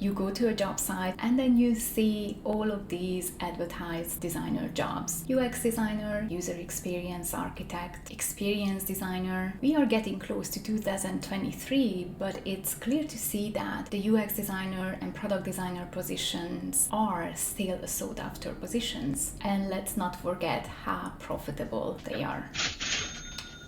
You go to a job site and then you see all of these advertised designer jobs. UX designer, user experience architect, experience designer. We are getting close to 2023, but it's clear to see that the UX designer and product designer positions are still sought after positions. And let's not forget how profitable they are.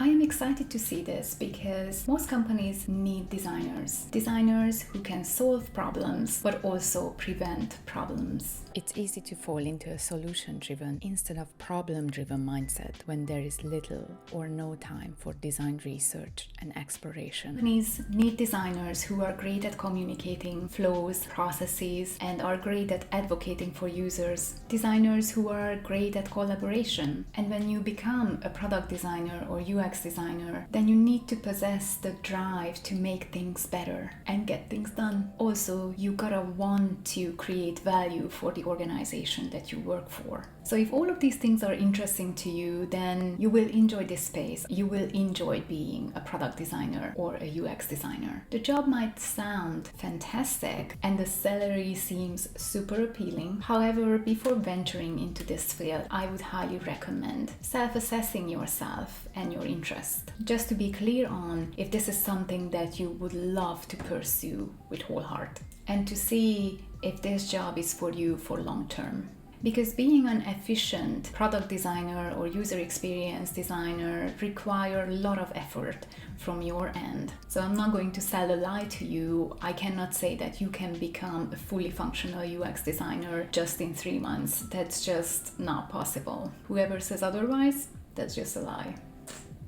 I am excited to see this because most companies need designers who can solve problems but also prevent problems. It's easy to fall into a solution-driven instead of problem-driven mindset when there is little or no time for design research and exploration. Companies need designers who are great at communicating flows, processes, and are great at advocating for users. Designers who are great at collaboration. And when you become a product designer or UX designer, then you need to possess the drive to make things better and get things done. Also, you gotta want to create value for the organization that you work for. So if all of these things are interesting to you, then you will enjoy this space. You will enjoy being a product designer or a UX designer. The job might sound fantastic and the salary seems super appealing. However, before venturing into this field, I would highly recommend self-assessing yourself and your interest, just to be clear on if this is something that you would love to pursue with whole heart, and to see if this job is for you for long term. Because being an efficient product designer or user experience designer require a lot of effort from your end. So I'm not going to sell a lie to you. I cannot say that you can become a fully functional UX designer just in 3 months. That's just not possible. Whoever says otherwise, that's just a lie.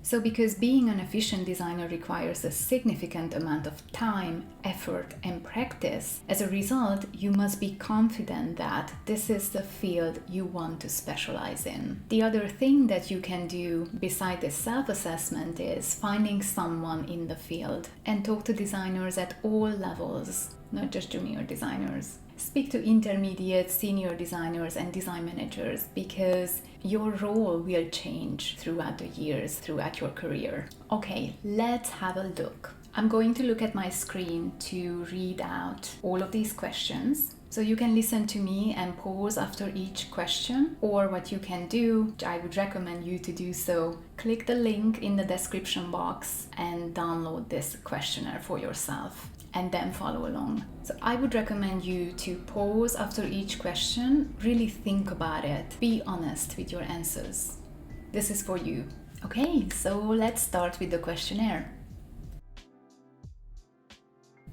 So because being an efficient designer requires a significant amount of time, effort, and practice, as a result, you must be confident that this is the field you want to specialize in. The other thing that you can do beside this self-assessment is finding someone in the field and talk to designers at all levels, not just junior designers. Speak to intermediate, senior designers and design managers, because your role will change throughout the years, throughout your career. Okay, let's have a look. I'm going to look at my screen to read out all of these questions. So you can listen to me and pause after each question, or what you can do, which I would recommend you to do so, click the link in the description box and download this questionnaire for yourself, and then follow along. So I would recommend you to pause after each question, really think about it, be honest with your answers. This is for you. Okay, so let's start with the questionnaire.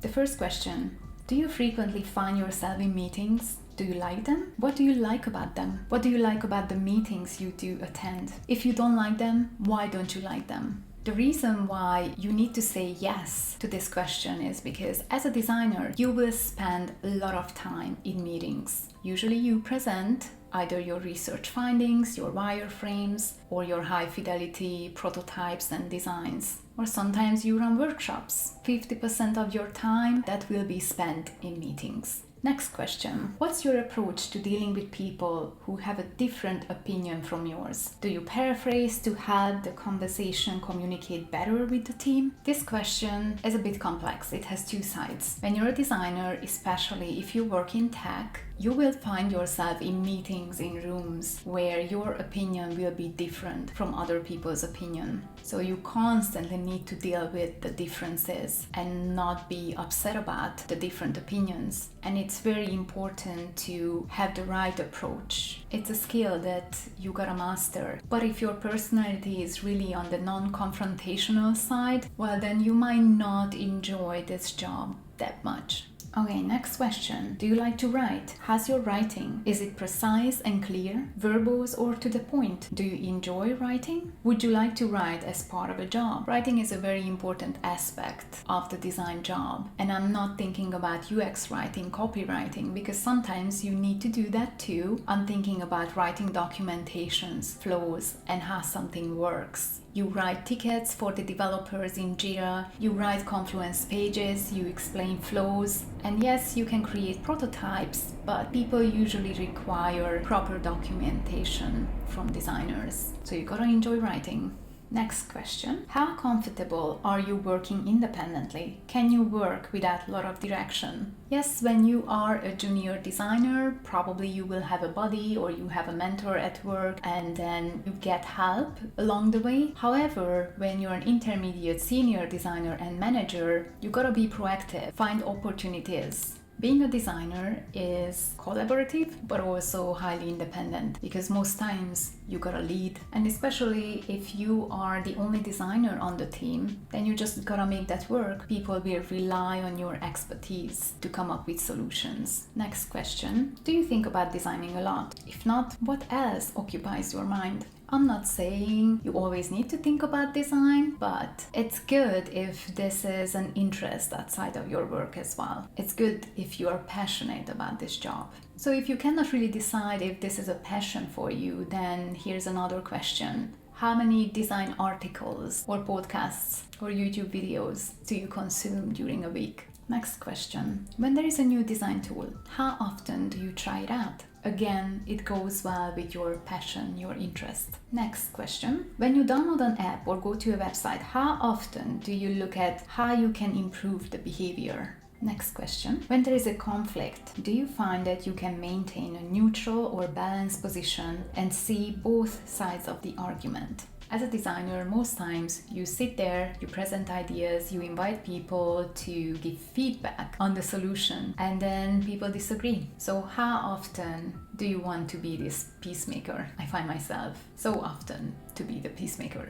The first question: do you frequently find yourself in meetings? Do you like them? What do you like about them? What do you like about the meetings you do attend? If you don't like them, why don't you like them? The reason why you need to say yes to this question is because as a designer, you will spend a lot of time in meetings. Usually you present either your research findings, your wireframes, or your high fidelity prototypes and designs. Or sometimes you run workshops. 50% of your time that will be spent in meetings. Next question. What's your approach to dealing with people who have a different opinion from yours? Do you paraphrase to help the conversation communicate better with the team? This question is a bit complex. It has two sides. When you're a designer, especially if you work in tech, you will find yourself in meetings, in rooms where your opinion will be different from other people's opinion. So you constantly need to deal with the differences and not be upset about the different opinions. And it's very important to have the right approach. It's a skill that you gotta master. But if your personality is really on the non-confrontational side, well, then you might not enjoy this job that much. Okay, next question. Do you like to write? How's your writing? Is it precise and clear, verbose or to the point? Do you enjoy writing? Would you like to write as part of a job? Writing is a very important aspect of the design job. And I'm not thinking about UX writing, copywriting, because sometimes you need to do that too. I'm thinking about writing documentations, flows, and how something works. You write tickets for the developers in Jira, you write Confluence pages, you explain flows, and yes, you can create prototypes, but people usually require proper documentation from designers. So you gotta enjoy writing. Next question. How comfortable are you working independently? Can you work without a lot of direction? Yes, when you are a junior designer, probably you will have a buddy or you have a mentor at work and then you get help along the way. However, when you're an intermediate senior designer and manager, you gotta be proactive, find opportunities. Being a designer is collaborative but also highly independent because most times you gotta lead, and especially if you are the only designer on the team, then you just gotta make that work. People will rely on your expertise to come up with solutions. Next question. Do you think about designing a lot? If not, what else occupies your mind? I'm not saying you always need to think about design, but it's good if this is an interest outside of your work as well. It's good if you are passionate about this job. So if you cannot really decide if this is a passion for you, then here's another question. How many design articles or podcasts or YouTube videos do you consume during a week? Next question. When there is a new design tool, how often do you try it out? Again, it goes well with your passion, your interest. Next question. When you download an app or go to a website, how often do you look at how you can improve the behavior? Next question. When there is a conflict, do you find that you can maintain a neutral or balanced position and see both sides of the argument? As a designer, most times you sit there, you present ideas, you invite people to give feedback on the solution, and then people disagree. So how often do you want to be this peacemaker? I find myself so often to be the peacemaker.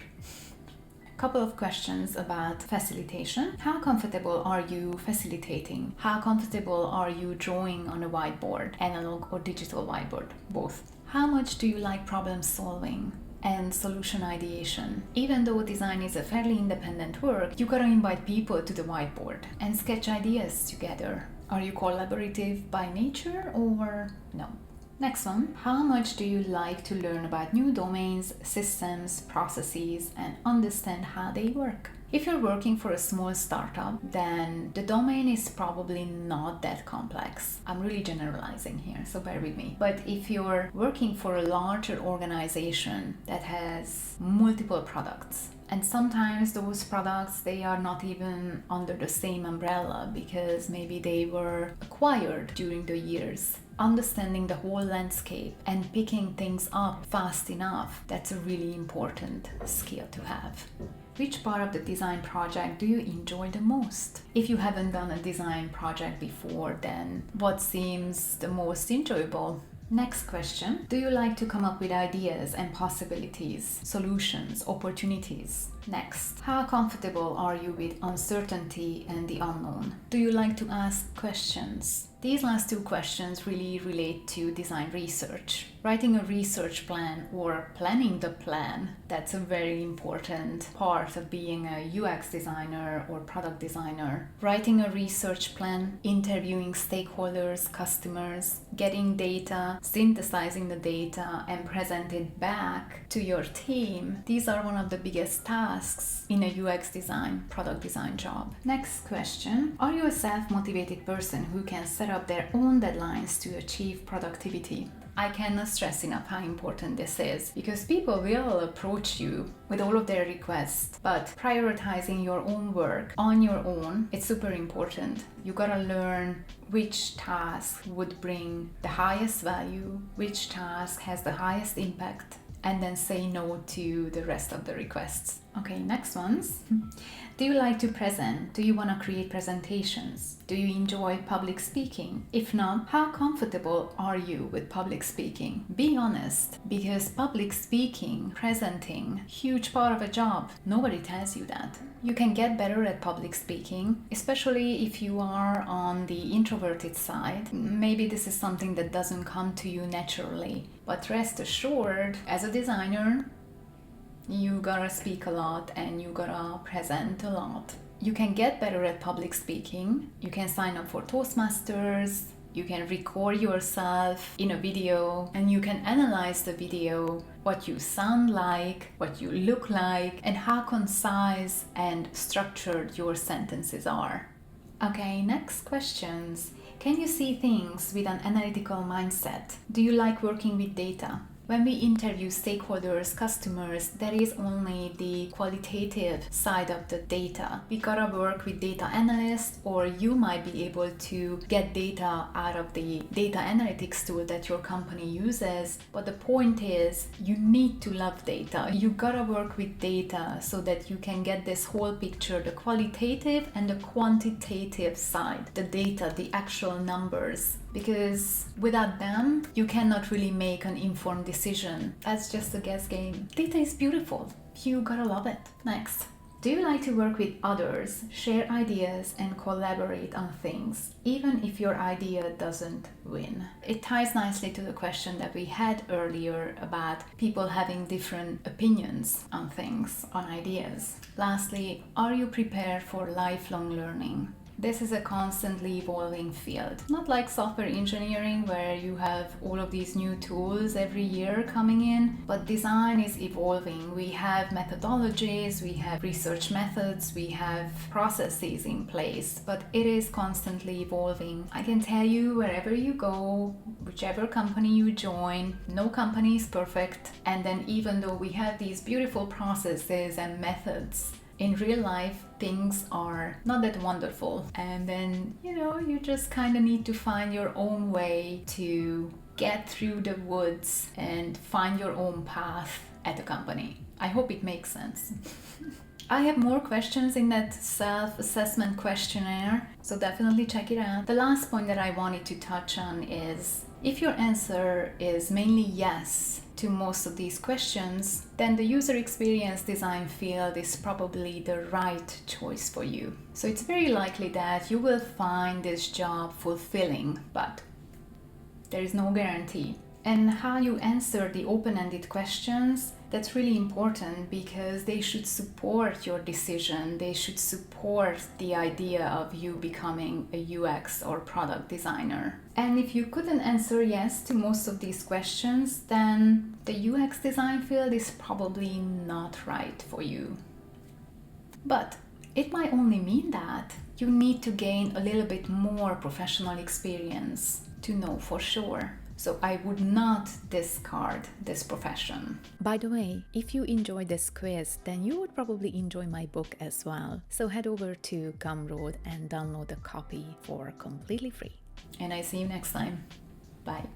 Couple of questions about facilitation. How comfortable are you facilitating? How comfortable are you drawing on a whiteboard, analog or digital whiteboard? Both. How much do you like problem solving and solution ideation? Even though design is a fairly independent work, you gotta invite people to the whiteboard and sketch ideas together. Are you collaborative by nature or no? Next one. How much do you like to learn about new domains, systems, processes, and understand how they work? If you're working for a small startup, then the domain is probably not that complex. I'm really generalizing here, so bear with me. But if you're working for a larger organization that has multiple products, and sometimes those products, they are not even under the same umbrella because maybe they were acquired during the years. Understanding the whole landscape and picking things up fast enough, that's a really important skill to have. Which part of the design project do you enjoy the most? If you haven't done a design project before, then what seems the most enjoyable? Next question. Do you like to come up with ideas and possibilities, solutions, opportunities? Next. How comfortable are you with uncertainty and the unknown? Do you like to ask questions? These last two questions really relate to design research. Writing a research plan or planning the plan, that's a very important part of being a UX designer or product designer. Writing a research plan, interviewing stakeholders, customers, getting data, synthesizing the data and present it back to your team. These are one of the biggest tasks in a UX design, product design job. Next question. Are you a self-motivated person who can set up their own deadlines to achieve productivity? I cannot stress enough how important this is because people will approach you with all of their requests, but prioritizing your own work on your own, it's super important. You gotta learn which task would bring the highest value, which task has the highest impact, and then say no to the rest of the requests. Okay, next ones. Do you like to present? Do you want to create presentations? Do you enjoy public speaking? If not, how comfortable are you with public speaking? Be honest, because public speaking, presenting, huge part of a job. Nobody tells you that. You can get better at public speaking, especially if you are on the introverted side. Maybe this is something that doesn't come to you naturally, but rest assured, as a designer, you gotta speak a lot and you gotta present a lot. You can get better at public speaking. You can sign up for Toastmasters. You can record yourself in a video and you can analyze the video, what you sound like, what you look like, and how concise and structured your sentences are. Okay, next questions. Can you see things with an analytical mindset? Do you like working with data? When we interview stakeholders, customers, there is only the qualitative side of the data. We gotta work with data analysts, or you might be able to get data out of the data analytics tool that your company uses. But the point is, you need to love data. You gotta work with data so that you can get this whole picture, the qualitative and the quantitative side, the data, the actual numbers. Because without them, you cannot really make an informed decision. That's just a guess game. Data is beautiful. You gotta love it. Next. Do you like to work with others, share ideas, and collaborate on things, even if your idea doesn't win? It ties nicely to the question that we had earlier about people having different opinions on things, on ideas. Lastly, are you prepared for lifelong learning? This is a constantly evolving field. Not like software engineering where you have all of these new tools every year coming in, but design is evolving. We have methodologies, we have research methods, we have processes in place, but it is constantly evolving. I can tell you, wherever you go, whichever company you join, no company is perfect. And then even though we have these beautiful processes and methods, in real life, things are not that wonderful. And then, you just kind of need to find your own way to get through the woods and find your own path at a company. I hope it makes sense. I have more questions in that self-assessment questionnaire, so definitely check it out. The last point that I wanted to touch on is, if your answer is mainly yes to most of these questions, then the user experience design field is probably the right choice for you. So it's very likely that you will find this job fulfilling, but there is no guarantee. And how you answer the open-ended questions, that's really important because they should support your decision. They should support the idea of you becoming a UX or product designer. And if you couldn't answer yes to most of these questions, then the UX design field is probably not right for you. But it might only mean that you need to gain a little bit more professional experience to know for sure. So I would not discard this profession. By the way, if you enjoyed this quiz, then you would probably enjoy my book as well. So head over to Gumroad and download a copy for completely free. And I see you next time. Bye.